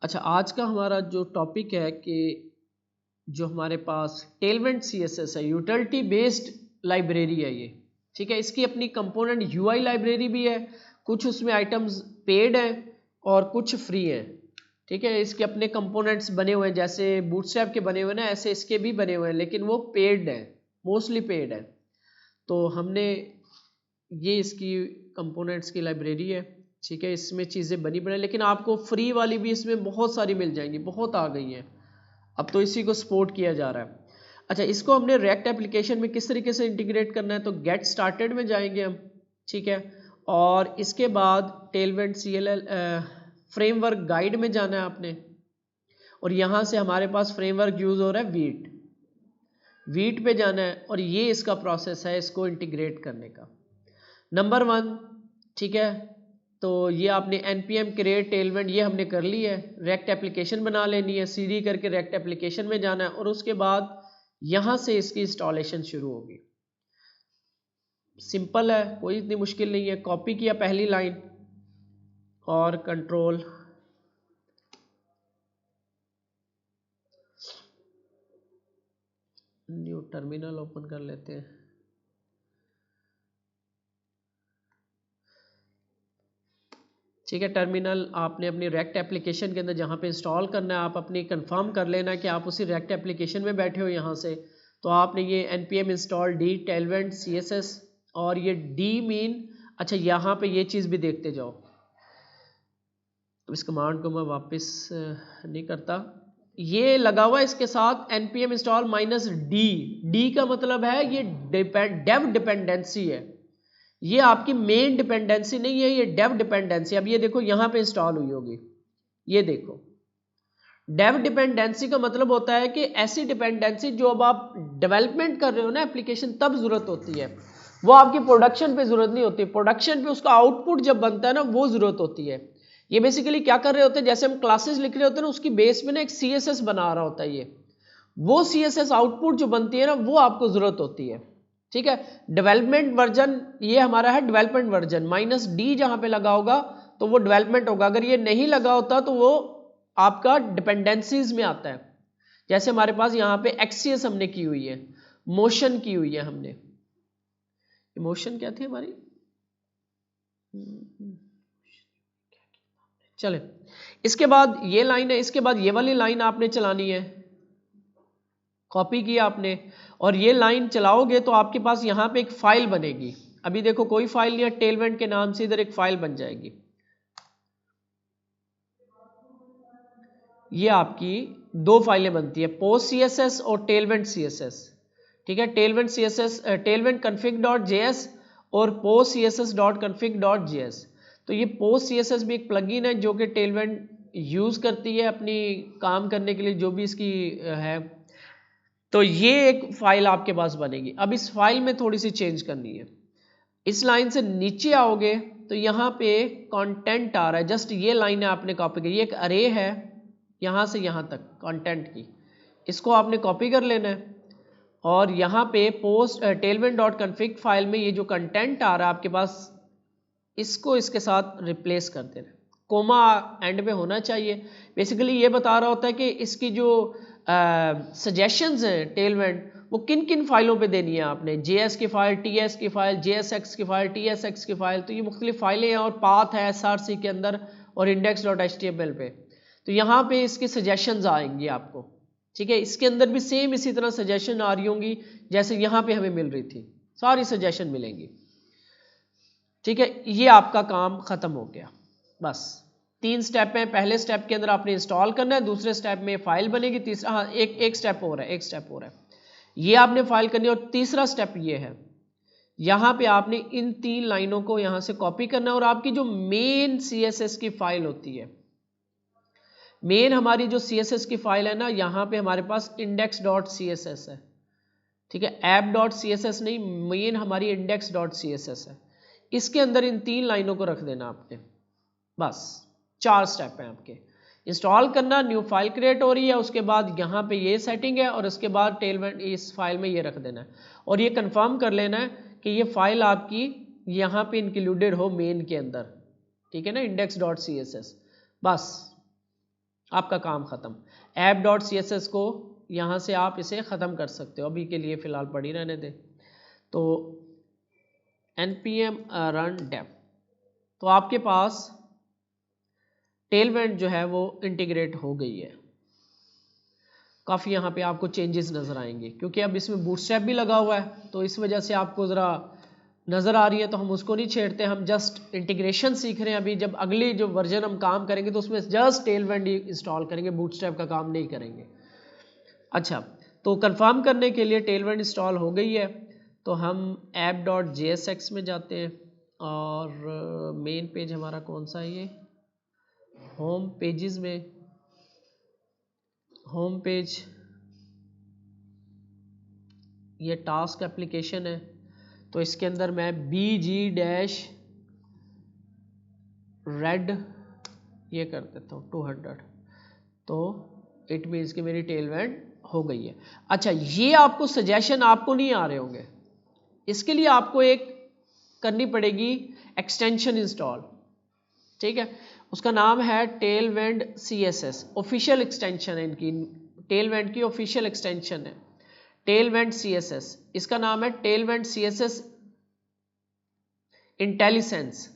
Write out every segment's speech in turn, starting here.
अच्छा, आज का हमारा जो टॉपिक है कि जो हमारे पास टेलवेंट CSS है, यूटिलिटी बेस्ड लाइब्रेरी है ये, ठीक है। इसकी अपनी कंपोनेंट UI लाइब्रेरी भी है, कुछ उसमें आइटम्स पेड हैं और कुछ फ्री हैं, ठीक है। इसके अपने कंपोनेंट्स बने हुए हैं, जैसे बूटस्ट्रैप के बने हुए हैं ना, ऐसे इसके भी बने हुए हैं, लेकिन वो पेड है, मोस्टली पेड है। तो हमने ये इसकी कंपोनेंट्स की लाइब्रेरी है, ठीक है। इसमें चीज़ें बनी बनाई, लेकिन आपको फ्री वाली भी इसमें बहुत सारी मिल जाएंगी, बहुत आ गई हैं, अब तो इसी को सपोर्ट किया जा रहा है। अच्छा, इसको हमने रिएक्ट एप्लीकेशन में किस तरीके से इंटीग्रेट करना है, तो गेट स्टार्टेड में जाएंगे हम, ठीक है। और इसके बाद टेलवेंट CLL फ्रेमवर्क गाइड में जाना है आपने, और यहाँ से हमारे पास फ्रेमवर्क यूज़ हो रहा है वीट पे जाना है, और ये इसका प्रोसेस है इसको इंटीग्रेट करने का। नंबर 1, ठीक है। तो ये आपने npm create टेलवेंट ये हमने कर ली है, रेक्ट एप्लीकेशन बना लेनी है, cd करके रेक्ट एप्लीकेशन में जाना है, और उसके बाद यहाँ से इसकी इंस्टॉलेशन शुरू होगी। सिंपल है, कोई इतनी मुश्किल नहीं है। कॉपी किया पहली लाइन और कंट्रोल न्यू टर्मिनल ओपन कर लेते हैं। ठीक है, टर्मिनल आपने अपनी रेक्ट एप्लीकेशन के अंदर जहाँ पे इंस्टॉल करना है, आप अपनी कंफर्म कर लेना है कि आप उसी रेक्ट एप्लीकेशन में बैठे हो। यहाँ से तो आपने ये npm install d टेलवेंट CSS और ये d मीन, अच्छा यहाँ पे ये चीज़ भी देखते जाओ। इस कमांड को मैं वापस नहीं करता, ये लगा हुआ इसके साथ npm install -d का मतलब है ये डेव डिपेंडेंसी है, ये आपकी मेन डिपेंडेंसी नहीं है, ये डेव डिपेंडेंसी। अब ये देखो यहाँ पे इंस्टॉल हुई होगी, ये देखो डेव डिपेंडेंसी का मतलब होता है कि ऐसी डिपेंडेंसी जो अब आप डेवलपमेंट कर रहे हो ना एप्लीकेशन, तब जरूरत होती है, वो आपकी प्रोडक्शन पे जरूरत नहीं होती। प्रोडक्शन पे उसका आउटपुट जब बनता है ना, वो जरूरत होती है। ये बेसिकली क्या कर रहे होते हैं, जैसे हम क्लासेस लिख रहे होते हैं ना, उसकी बेस में ना एक CSS बना रहा होता है ये, वो CSS आउटपुट जो बनती है ना, वो आपको जरूरत होती है, ठीक है। डेवलपमेंट वर्जन ये हमारा है, डेवलपमेंट वर्जन -d जहां पे लगा होगा तो वो डेवलपमेंट होगा, अगर ये नहीं लगा होता तो वो आपका डिपेंडेंसीज में आता है। जैसे हमारे पास यहाँ पे XCS हमने की हुई है, मोशन की हुई है हमने, मोशन क्या थी हमारी, चले। इसके बाद ये लाइन है, इसके बाद ये वाली लाइन आपने चलानी है, कॉपी किया आपने, और ये लाइन चलाओगे तो आपके पास यहाँ पे एक फाइल बनेगी। अभी देखो कोई फाइल नहीं है, टेलवेंट के नाम से इधर एक फाइल बन जाएगी। ये आपकी दो फाइलें बनती है, पोस्ट CSS और टेलवेंट CSS, ठीक है। टेलवेंट CSS टेलवेंट config.js और post css.config.js। तो ये पोस्ट CSS भी एक प्लगइन है जो कि टेलवेंट यूज करती है अपनी काम करने के लिए, जो भी इसकी है। तो ये एक फाइल आपके पास बनेगी। अब इस फाइल में थोड़ी सी चेंज करनी है, इस लाइन से नीचे आओगे तो यहाँ पे कंटेंट आ रहा है, जस्ट ये लाइन है आपने कॉपी की, ये एक अरे है यहाँ से यहाँ तक कंटेंट की, इसको आपने कॉपी कर लेना है, और यहाँ पे पोस्ट tailwind.config फाइल में ये जो कंटेंट आ रहा है आपके पास, इसको इसके साथ रिप्लेस कर देना। कोमा एंड में होना चाहिए। बेसिकली ये बता रहा होता है कि इसकी जो सजेशंस हैं टेलवेंट, वो किन किन फाइलों पे देनी है आपने, JS की फाइल, TS की फाइल, JSX की फाइल, TSX की फाइल। तो ये मुख्तलिफ फाइलें हैं और पाथ है SRC के अंदर और index.html पे। तो यहाँ पे इसकी सजेशंस आएंगी आपको, ठीक है। इसके अंदर भी सेम इसी तरह सजेशन आ रही होंगी जैसे यहाँ पे हमें मिल रही थी, सारी सजेशन मिलेंगी, ठीक है। ये आपका काम खत्म हो गया। बस 3 स्टेप हैं, पहले स्टेप के अंदर आपने इंस्टॉल करना है, दूसरे स्टेप में फाइल बनेगी, तीसरा, हाँ एक स्टेप हो रहा है, एक स्टेप हो रहा है, ये आपने फाइल करनी है, और तीसरा स्टेप ये है, यहाँ पे आपने इन 3 लाइनों को यहाँ से कॉपी करना है, और आपकी जो मेन CSS की फाइल होती है, मेन हमारी जो CSS की फाइल है ना, यहाँ पे हमारे पास index.css है, ठीक है। app.css नहीं, मेन हमारी index.css है। इसके अंदर इन 3 लाइनों को रख देना आपने। बस 4 स्टेप हैं आपके, इंस्टॉल करना, न्यू फाइल क्रिएट हो रही है, उसके बाद यहाँ पे ये सेटिंग है, और उसके बाद टेलवेंट इस फाइल में ये रख देना है, और ये कंफर्म कर लेना है कि ये फाइल आपकी यहाँ पे इंक्लूडेड हो मेन के अंदर, ठीक है ना, index.css। बस आपका काम ख़त्म। app.css को यहाँ से आप इसे ख़त्म कर सकते हो, अभी के लिए फ़िलहाल पड़ी रहने दें। तो npm run dev, तो आपके पास टेलवेंट जो है वो इंटीग्रेट हो गई है। काफ़ी यहाँ पे आपको चेंजेस नज़र आएंगे क्योंकि अब इसमें बूटस्ट्रैप भी लगा हुआ है, तो इस वजह से आपको ज़रा नज़र आ रही है, तो हम उसको नहीं छेड़ते, हम जस्ट इंटीग्रेशन सीख रहे हैं अभी। जब अगली जो वर्जन हम काम करेंगे तो उसमें जस्ट टेलवेंट इंस्टॉल करेंगे, बूटस्ट्रैप का काम नहीं करेंगे। अच्छा, तो कंफर्म करने के लिए टेलवेंट इंस्टॉल हो गई है, तो हम app.jsx में जाते हैं और मेन पेज हमारा कौन सा है, ये होम पेजेस में, होम पेज ये टास्क एप्लीकेशन है, तो इसके अंदर मैं bg-red ये कर देता हूँ 200, तो इट मीन्स कि मेरी टेलवेंट हो गई है। अच्छा, ये आपको सजेशन आपको नहीं आ रहे होंगे, इसके लिए आपको एक करनी पड़ेगी एक्सटेंशन इंस्टॉल, ठीक है। उसका नाम है टेलवेंट CSS, ऑफिशियल एक्सटेंशन है इनकी, टेलवेंट की ऑफिशियल एक्सटेंशन है टेलवेंट CSS। इसका नाम है टेलवेंट CSS इंटेलिसेंस,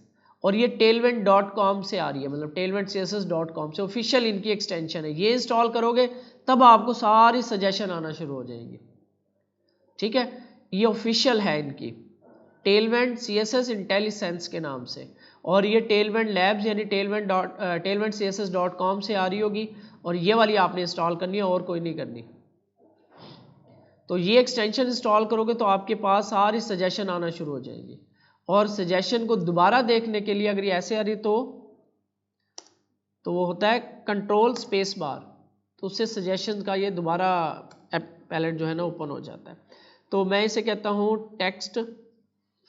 और ये tailwind.com से आ रही है, मतलब tailwindcss.com से ऑफिशियल इनकी एक्सटेंशन है। ये इंस्टॉल करोगे तब आपको सारी सजेशन आना शुरू हो जाएंगी, ठीक है। ये ऑफिशियल है इनकी, टेलवेंट CSS इंटेलिसेंस के नाम से, और ये टेलवेंट लैब्स यानी tailwindcss.com से आ रही होगी, और ये वाली आपने इंस्टॉल करनी है और कोई नहीं करनी। तो ये एक्सटेंशन इंस्टॉल करोगे तो आपके पास सारी सजेशन आना शुरू हो जाएंगी, और सजेशन को दोबारा देखने के लिए अगर ये ऐसे आ रही तो वो होता है कंट्रोल स्पेस बार, तो उससे सजेशन का ये दोबारा पैलेट जो है ना ओपन हो जाता है। तो मैं इसे कहता हूँ टेक्स्ट,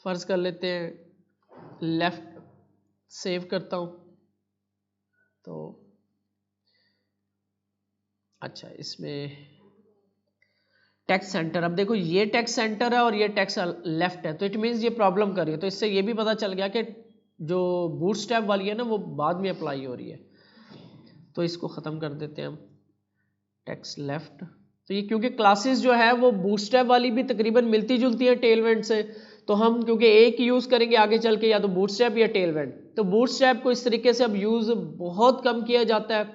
फर्ज कर लेते हैं लेफ्ट, सेव करता हूँ। तो अच्छा, इसमें टेक्स्ट सेंटर, अब देखो ये टेक्स्ट सेंटर है और ये टेक्स्ट लेफ्ट है, तो इट मीन्स ये प्रॉब्लम कर रही है। तो इससे ये भी पता चल गया कि जो बूटस्ट्रैप वाली है ना वो बाद में अप्लाई हो रही है, तो इसको ख़त्म कर देते हैं हम, टेक्स्ट लेफ्ट। तो ये क्योंकि क्लासेस जो है वो बूटस्ट्रैप वाली भी तकरीबन मिलती जुलती है टेलवेंट से, तो हम क्योंकि एक ही यूज़ करेंगे आगे चल के, या तो बूटस्ट्रैप या टेलवेंट। तो बूटस्ट्रैप को इस तरीके से अब यूज़ बहुत कम किया जाता है,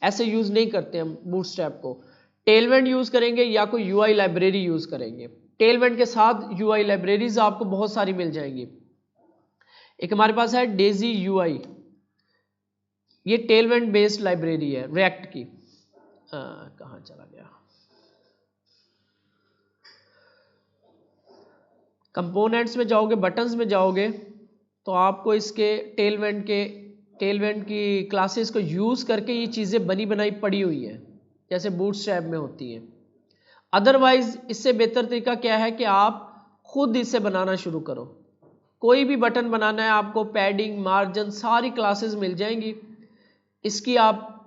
ऐसे यूज़ नहीं करते हम बूटस्ट्रैप को। टेलवेंट यूज़ करेंगे या कोई UI लाइब्रेरी यूज़ करेंगे। टेलवेंट के साथ UI लाइब्रेरीज आपको बहुत सारी मिल जाएंगी। एक हमारे पास है डेजी UI, ये टेलवेंट बेस्ड लाइब्रेरी है रिएक्ट की। कहाँ चला गया, कंपोनेंट्स में जाओगे, बटन्स में जाओगे, तो आपको इसके टेलवेंट की क्लासेस को यूज़ करके ये चीज़ें बनी बनाई पड़ी हुई है, जैसे बूटस्ट्रैप में होती है। अदरवाइज इससे बेहतर तरीका क्या है कि आप खुद इसे बनाना शुरू करो। कोई भी बटन बनाना है आपको, पैडिंग, मार्जिन, सारी क्लासेस मिल जाएंगी। इसकी आप